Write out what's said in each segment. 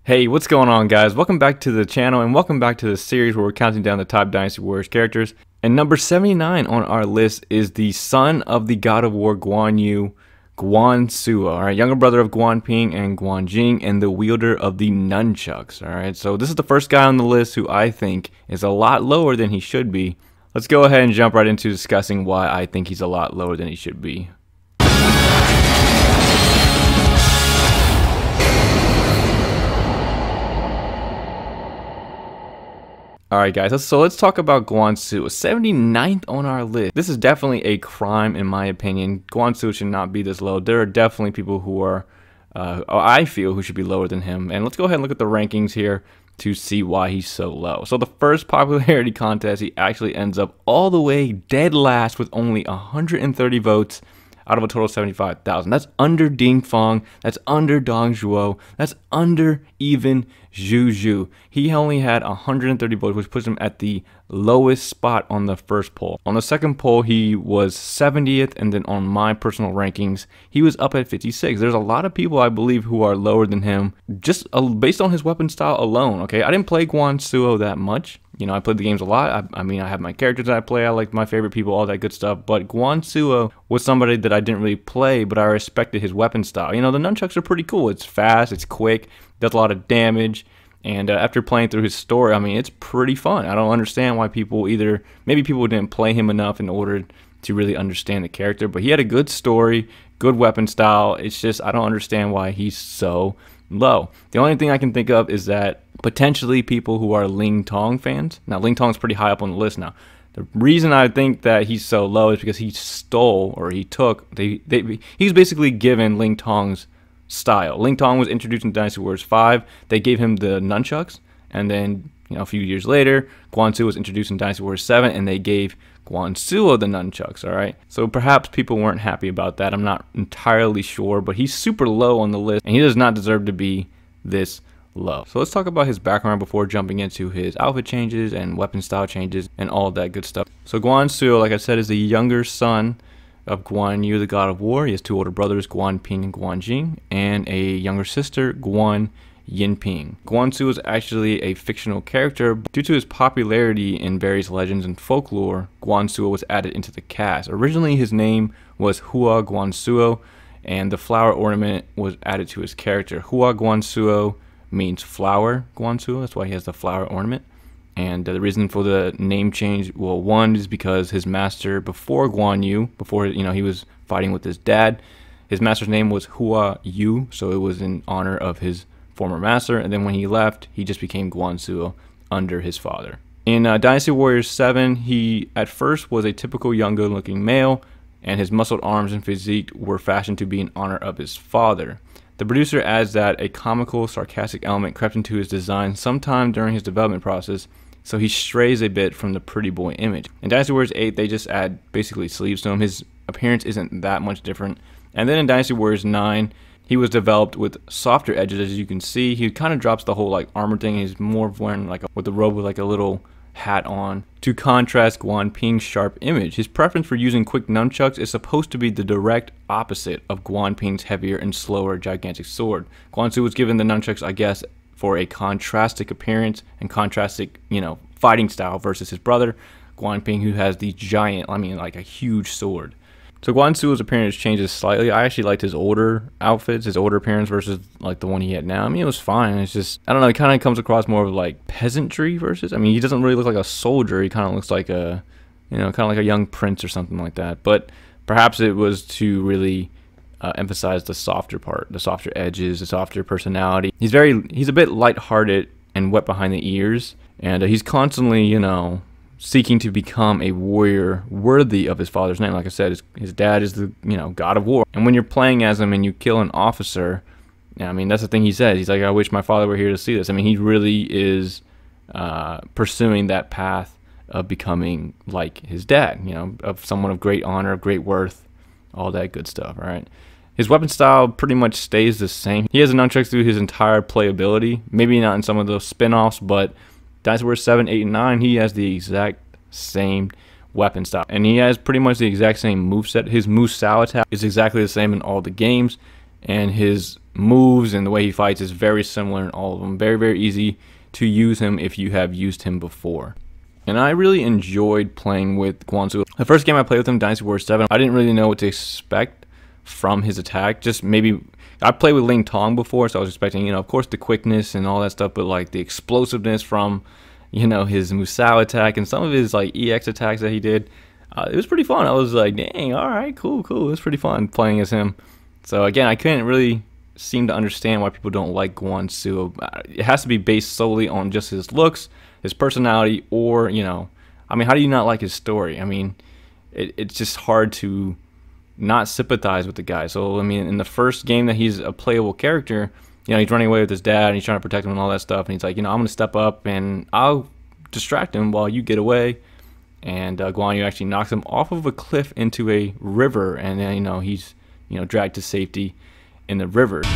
Hey, what's going on, guys? Welcome back to the channel and welcome back to the series where we're counting down the top Dynasty Warriors characters. And number 79 on our list is the son of the God of War Guan Yu, Guan Suo, alright, younger brother of Guan Ping and Guan Jing, and the wielder of the Nunchucks, alright. So this is the first guy on the list who I think is a lot lower than he should be. Let's go ahead and jump right into discussing why I think he's a lot lower than he should be. Alright guys, so let's talk about Guan Suo, 79th on our list. This is definitely a crime in my opinion. Guan Suo should not be this low. There are definitely people who are, I feel, who should be lower than him. And let's go ahead and look at the rankings here to see why he's so low. So the first popularity contest, he actually ends up all the way dead last with only 130 votes out of a total of 75,000. That's under Ding Fong, that's under Dong Zhuo, that's under even Zhu Zhu. He only had 130 votes, which puts him at the lowest spot on the first poll. On the second poll, he was 70th, and then on my personal rankings, he was up at 56. There's a lot of people, I believe, who are lower than him, just based on his weapon style alone, okay? I didn't play Guan Suo that much. You know, I played the games a lot. I mean, I have my characters that I play. I like my favorite people, all that good stuff. But Guan Suo was somebody that I didn't really play, but I respected his weapon style. You know, the nunchucks are pretty cool. It's fast, it's quick, does a lot of damage. And after playing through his story, I mean, it's pretty fun. I don't understand why people maybe people didn't play him enough in order to really understand the character. But he had a good story, good weapon style. It's just, I don't understand why he's so low. The only thing I can think of is that potentially people who are Ling Tong fans. Now, Ling Tong's pretty high up on the list now. The reason I think that he's so low is because he stole, or he took, he's basically given Ling Tong's style. Ling Tong was introduced in Dynasty Warriors 5. They gave him the nunchucks, and then, you know, a few years later, Guan Suo was introduced in Dynasty Warriors 7, and they gave Guan Suo the nunchucks, alright? So perhaps people weren't happy about that. I'm not entirely sure, but he's super low on the list, and he does not deserve to be this low. So let's talk about his background before jumping into his outfit changes and weapon style changes and all that good stuff. So Guan Suo, like I said, is the younger son of Guan Yu, the God of War. He has two older brothers, Guan Ping and Guan Jing, and a younger sister, Guan Yinping. Guan Suo is actually a fictional character. Due to his popularity in various legends and folklore, Guan Suo was added into the cast. Originally, his name was Hua Guan Suo, and the flower ornament was added to his character. Hua Guan Suo means flower Guan Suo. That's why he has the flower ornament. And the reason for the name change, well, one is because his master before Guan Yu, before, you know, he was fighting with his dad, his master's name was Hua Yu, so it was in honor of his former master. And then when he left, he just became Guan Suo under his father. In Dynasty Warriors 7, he at first was a typical young, good-looking male, and his muscled arms and physique were fashioned to be in honor of his father. The producer adds that a comical, sarcastic element crept into his design sometime during his development process, so he strays a bit from the pretty boy image. In Dynasty Warriors 8, they just add basically sleeves to him. His appearance isn't that much different. And then in Dynasty Warriors 9, he was developed with softer edges, as you can see. He kind of drops the whole like armor thing. He's more wearing like with the robe with like a little hat on to contrast Guan Ping's sharp image. His preference for using quick nunchucks is supposed to be the direct opposite of Guan Ping's heavier and slower gigantic sword. Guan Suo was given the nunchucks, I guess, for a contrastic appearance and contrastic, you know, fighting style versus his brother, Guan Ping, who has the giant, I mean, like a huge sword. So Guan Suo's appearance changes slightly. I actually liked his older outfits, his older appearance versus like the one he had now. I mean, it was fine. It's just, I don't know, it kind of comes across more of like peasantry versus, I mean, he doesn't really look like a soldier. He kind of looks like a, you know, kind of like a young prince or something like that. But perhaps it was to really emphasize the softer part, the softer edges, the softer personality. He's a bit lighthearted and wet behind the ears, and he's constantly, you know, seeking to become a warrior worthy of his father's name. Like I said, his dad is the, you know, God of War. And when you're playing as him and you kill an officer, I mean, that's the thing he says. He's like, I wish my father were here to see this. I mean, he really is pursuing that path of becoming like his dad, you know, of someone of great honor, of great worth, all that good stuff, right? His weapon style pretty much stays the same. He has the nunchucks through his entire playability. Maybe not in some of those spin-offs, but Dynasty Warriors 7, 8, and 9, he has the exact same weapon style. And he has pretty much the exact same moveset. His Musou attack is exactly the same in all the games. And his moves and the way he fights is very similar in all of them. Very, very easy to use him if you have used him before. And I really enjoyed playing with Guan Suo. The first game I played with him, Dynasty Warriors 7, I didn't really know what to expect from his attack. Just maybe, I played with Ling Tong before, so I was expecting, of course the quickness and all that stuff, but like the explosiveness from, his Musou attack and some of his like EX attacks that he did. It was pretty fun. I was like, dang, all right, cool. It was pretty fun playing as him. So again, I couldn't really seem to understand why people don't like Guan Suo. It has to be based solely on just his looks, his personality, or, I mean, how do you not like his story? I mean, it's just hard to not sympathize with the guy. So, I mean, in the first game that he's a playable character, he's running away with his dad and he's trying to protect him and all that stuff. And he's like, I'm going to step up and I'll distract him while you get away. And Guan Yu actually knocks him off of a cliff into a river. And then, he's, dragged to safety in the river. My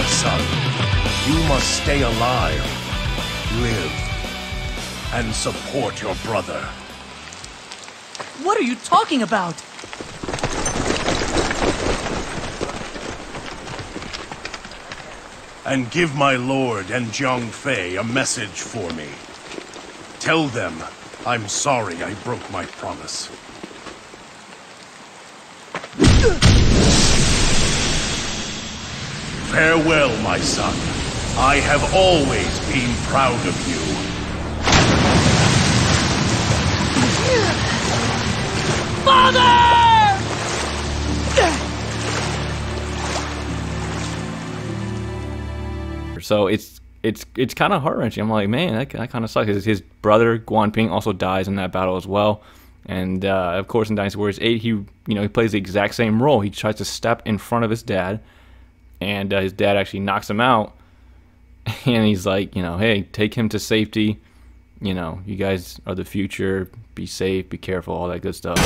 son, you must stay alive, live, and support your brother. What are you talking about? And give my lord and Jiang Fei a message for me. Tell them I'm sorry I broke my promise. Farewell, my son. I have always been proud of you. Father! So it's kind of heart-wrenching. I'm like, man, that kind of sucks. His brother Guan Ping also dies in that battle as well. And of course, in Dynasty Warriors 8, he plays the exact same role. He tries to step in front of his dad, and his dad actually knocks him out. And he's like, hey, take him to safety. You guys are the future. Be safe, be careful, all that good stuff.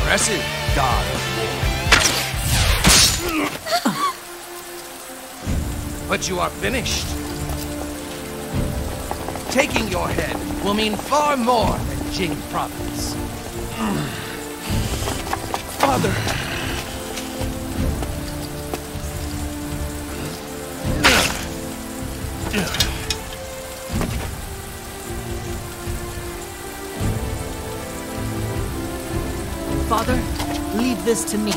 Impressive, God of War. But you are finished. Taking your head will mean far more than Jing Province. Father! Father, leave this to me.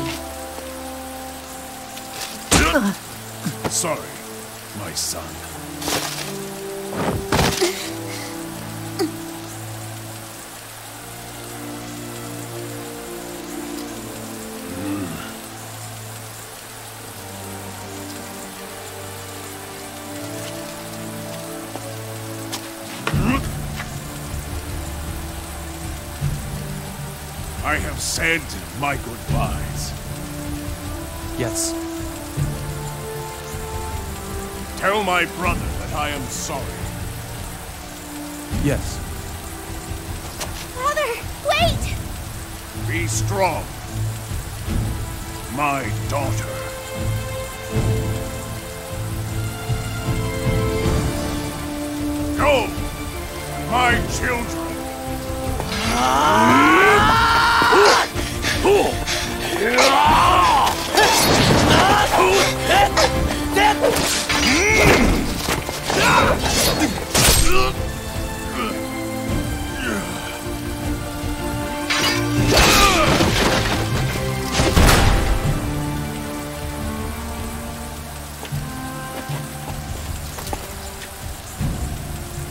Sorry, my son. I have said my goodbyes. Yes. Tell my brother that I am sorry. Yes. Father, wait! Be strong, my daughter. Go, my children.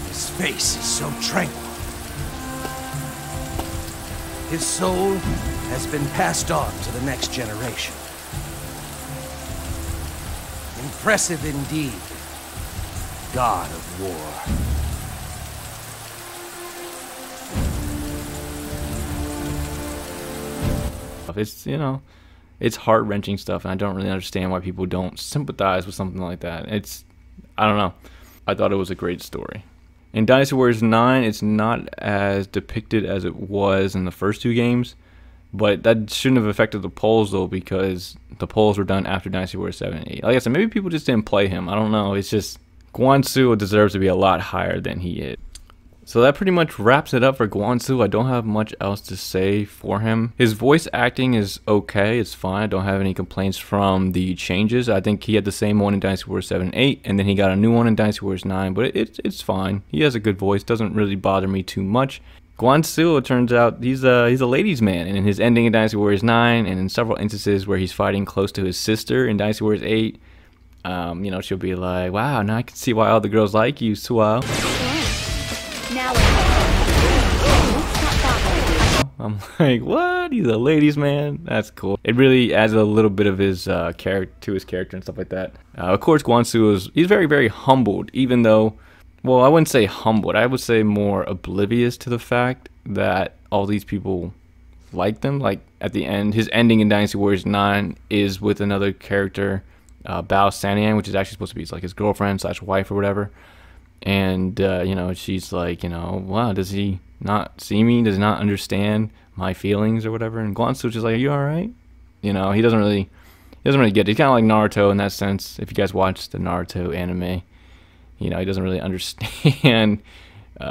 His face is so tranquil. His soul has been passed on to the next generation. Impressive indeed, God of War. It's, it's heart-wrenching stuff, and I don't really understand why people don't sympathize with something like that. I don't know. I thought it was a great story. In Dynasty Warriors 9, it's not as depicted as it was in the first two games. But that shouldn't have affected the polls though, because the polls were done after Dynasty Warriors 7 and 8. Like I said, maybe people just didn't play him. I don't know. It's just Guan Suo deserves to be a lot higher than he is. So that pretty much wraps it up for Guan Suo. I don't have much else to say for him. His voice acting is okay. It's fine. I don't have any complaints from the changes. I think he had the same one in Dynasty Warriors 7 and 8, and then he got a new one in Dynasty Warriors 9, but it's fine. He has a good voice. Doesn't really bother me too much. Guan Suo, it turns out he's a ladies' man, and in his ending in Dynasty Warriors 9, and in several instances where he's fighting close to his sister in Dynasty Warriors 8, you know, she'll be like, wow, now I can see why all the girls like you, Suo. I'm like, what? He's a ladies' man? That's cool. It really adds a little bit of his character to his character and stuff like that. Of course, Guan Suo he's very, very humbled, even though, well, I wouldn't say humbled. I would say more oblivious to the fact that all these people like them. Like, at the end, his ending in Dynasty Warriors 9 is with another character, Bao Sanian, which is actually supposed to be like his girlfriend / wife or whatever. And, you know, she's like, you know, wow, does he not see me? Does he not understand my feelings or whatever? And Guan Suo's just like, are you alright? You know, he doesn't really get it. He's kind of like Naruto in that sense. If you guys watch the Naruto anime, you know, he doesn't really understand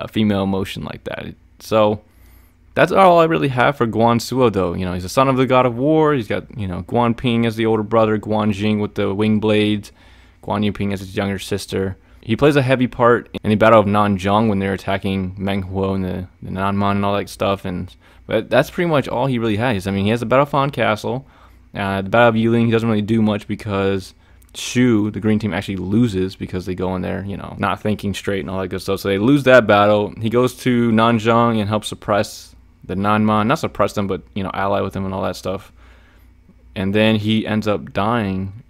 female emotion like that. So that's all I really have for Guan Suo, though. You know, he's the son of the god of war. He's got, you know, Guan Ping as the older brother, Guan Jing with the wing blades, Guan Yuping as his younger sister. He plays a heavy part in the Battle of Nanzhong when they're attacking Meng Huo and the Nanman and all that stuff. But that's pretty much all he really has. I mean, he has the Battle of Fan Castle. The Battle of Yiling, he doesn't really do much because Shu, the green team, actually loses because they go in there, you know, not thinking straight and all that good stuff. So they lose that battle. He goes to Nanzhong and helps suppress the Nanman. Not suppress them, but, you know, ally with them and all that stuff. And then he ends up dying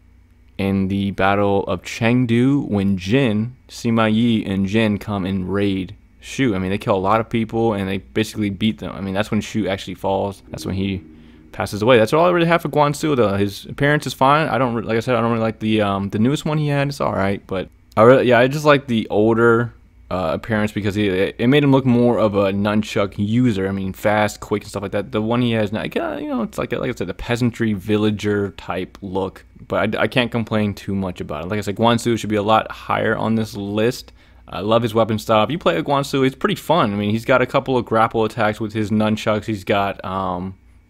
in the Battle of Chengdu when Jin, Sima Yi, and Jin come and raid Shu. I mean, they kill a lot of people and they basically beat them. I mean, that's when Shu actually falls. That's when he passes away. That's all I really have for Guan Suo, though. His appearance is fine. Like I said, I don't really like the newest one he had. It's all right, but I just like the older appearance because it made him look more of a nunchuck user. I mean, fast, quick, and stuff like that. The one he has now, you know, it's like I said, the peasantry villager type look. But I can't complain too much about it. Like I said, Guan Suo should be a lot higher on this list. I love his weapon style. If you play a Guan Suo, it's pretty fun. I mean, he's got a couple of grapple attacks with his nunchucks. He's got,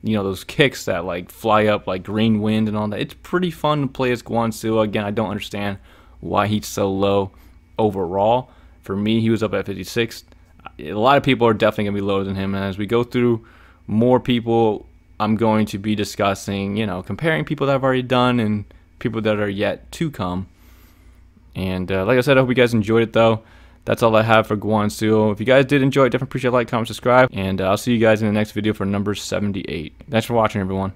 you know, those kicks that like fly up like green wind and all that. It's pretty fun to play as Guan Suo. Again, I don't understand why he's so low overall. For me, he was up at 56. A lot of people are definitely going to be lower than him. And as we go through more people, I'm going to be discussing, you know, comparing people that I've already done and people that are yet to come. And like I said, I hope you guys enjoyed it, though. That's all I have for Guan Suo. If you guys did enjoy it, definitely appreciate a like, comment, subscribe. And I'll see you guys in the next video for number 78. Thanks for watching, everyone.